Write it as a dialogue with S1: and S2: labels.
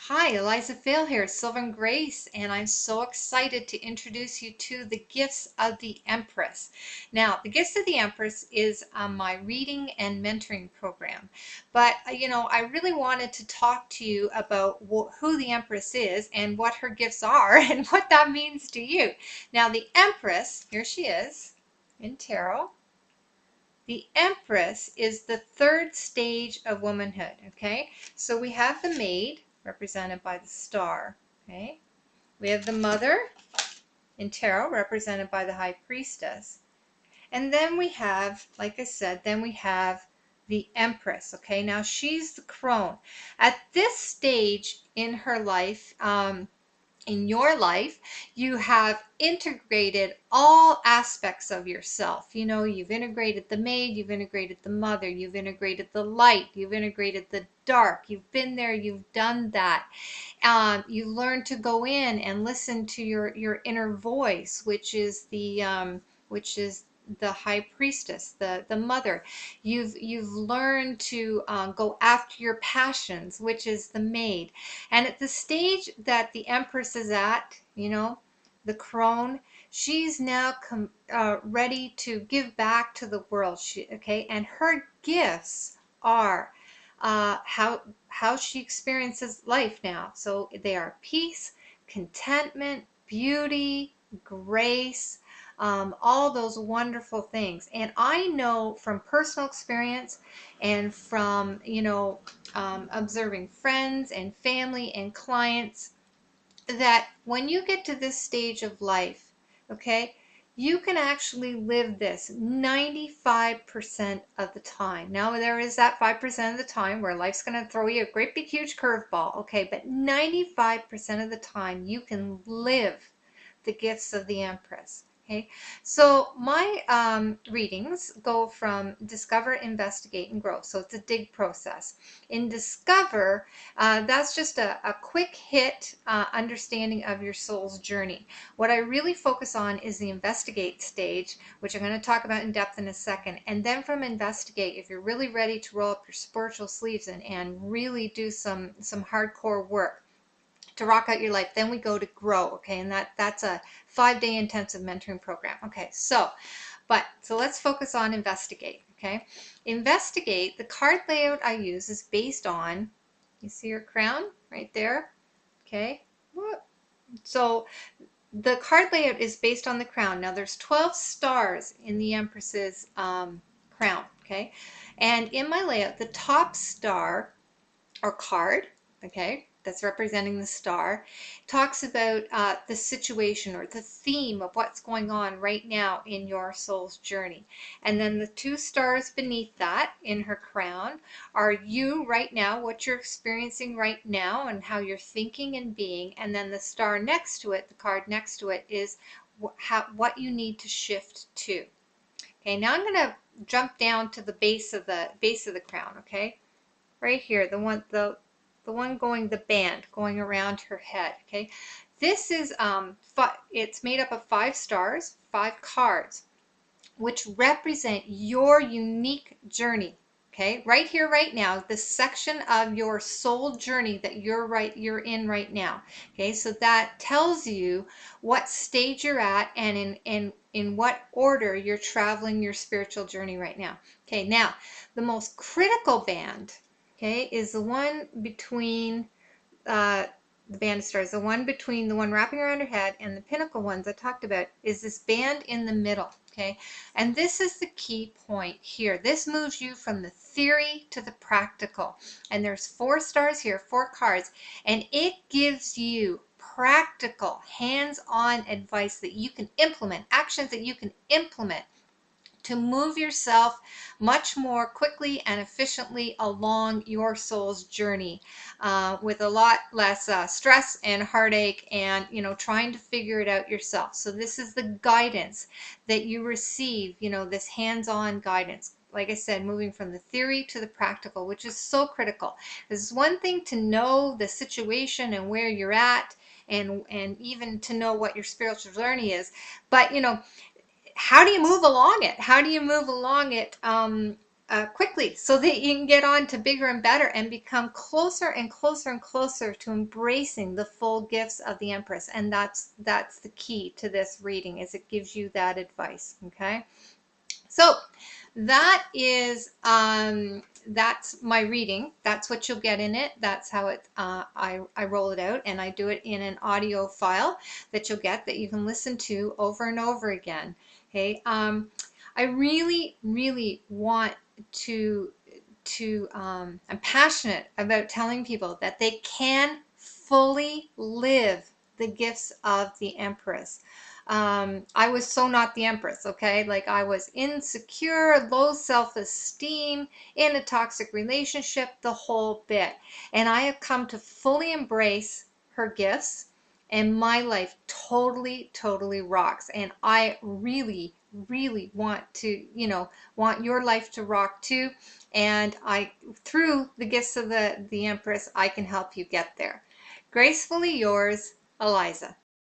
S1: Hi, Eliza Fayle here, Silver and Grace, and I'm so excited to introduce you to the Gifts of the Empress. Now, the Gifts of the Empress is my reading and mentoring program, but I really wanted to talk to you about who the Empress is and what her gifts are and what that means to you. Now, the Empress, here she is in tarot. The Empress is the third stage of womanhood, okay? So we have the Maid, represented by the star, okay? We have the Mother in tarot, represented by the High Priestess. And then we have, like I said, then we have the Empress, okay? Now she's the crone. At this stage in her life, in your life, you have integrated all aspects of yourself. You've integrated the maid, you've integrated the mother, you've integrated the light, you've integrated the dark. You've been there, you've done that. You learn to go in and listen to your inner voice, which is the high priestess, the mother. You've learned to go after your passions, which is the maid. And at the stage that the Empress is at, the crone, she's now ready to give back to the world. Okay, and her gifts are how she experiences life now. So they are peace, contentment, beauty, grace, all those wonderful things. And I know from personal experience and from observing friends and family and clients that when you get to this stage of life, okay, you can actually live this 95% of the time. Now, there is that 5% of the time where life's going to throw you a great big huge curveball, okay, but 95% of the time you can live the gifts of the Empress. Okay, so my readings go from discover, investigate, and grow. So it's a dig process. In discover, that's just a quick hit understanding of your soul's journey. What I really focus on is the investigate stage, which I'm going to talk about in depth in a second. And then from investigate, if you're really ready to roll up your spiritual sleeves and really do some hardcore work to rock out your life, then we go to grow. Okay, and that's a 5-day intensive mentoring program. Okay, so let's focus on investigate. Okay, investigate, the card layout I use is based on, you see your crown right there. Okay, so the card layout is based on the crown. Now there's 12 stars in the Empress's crown. Okay, and in my layout, the top star or card, okay, that's representing the star, talks about the situation or the theme of what's going on right now in your soul's journey. And then the 2 stars beneath that in her crown are you right now, what you're experiencing right now and how you're thinking and being. And then the star next to it, the card next to it, is what you need to shift to. Okay, now I'm going to jump down to the base of the crown, okay? Right here, the one going, the band going around her head. Okay, this is it's made up of 5 stars, 5 cards, which represent your unique journey. Okay, right here, right now, the section of your soul journey that you're in right now. Okay, so that tells you what stage you're at and in what order you're traveling your spiritual journey right now. Okay, now the most critical band, okay, is the one between the band of stars, the one between the one wrapping around her head and the pinnacle ones I talked about, is this band in the middle. Okay, and this is the key point here. This moves you from the theory to the practical. And there's 4 stars here, 4 cards, and it gives you practical, hands-on advice that you can implement, actions that you can implement to move yourself much more quickly and efficiently along your soul's journey with a lot less stress and heartache and trying to figure it out yourself. So this is the guidance that you receive, this hands-on guidance. Like I said, moving from the theory to the practical, which is so critical. It's one thing to know the situation and where you're at, and even to know what your spiritual journey is, but how do you move along it? How do you move along it quickly so that you can get on to bigger and better and become closer and closer and closer to embracing the full gifts of the Empress. And that's the key to this reading, is it gives you that advice. Okay, so that is that's my reading. That's what you'll get in it. That's how it I roll it out, and I do it in an audio file that you'll get, that you can listen to over and over again. Okay, I really want to I'm passionate about telling people that they can fully live the gifts of the Empress. I was so not the Empress, okay? Like, I was insecure, low self-esteem, in a toxic relationship, the whole bit. And I have come to fully embrace her gifts, and my life totally rocks. And I really want to, want your life to rock too. And through the gifts of the Empress, I can help you get there. Gracefully yours, Eliza.